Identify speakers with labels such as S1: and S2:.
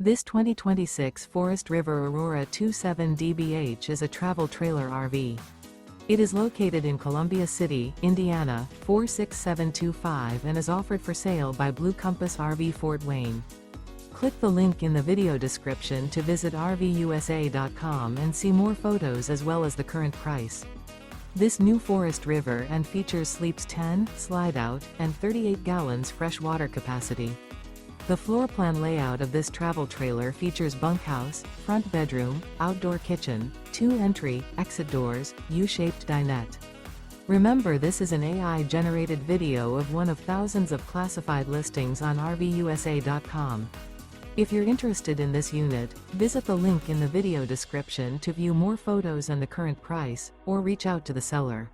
S1: This 2026 Forest River Aurora 27 DBH is a travel trailer RV. It is located in Columbia City, Indiana, 46725 and is offered for sale by Blue Compass RV Fort Wayne. Click the link in the video description to visit RVUSA.com and see more photos as well as the current price. This new Forest River and features sleeps 10, Slideout, and 38 gallons fresh water capacity. The floor plan layout of this travel trailer features bunkhouse, front bedroom, outdoor kitchen, 2 entry, exit doors, U-shaped dinette. Remember, this is an AI-generated video of one of thousands of classified listings on RVUSA.com. If you're interested in this unit, visit the link in the video description to view more photos and the current price, or reach out to the seller.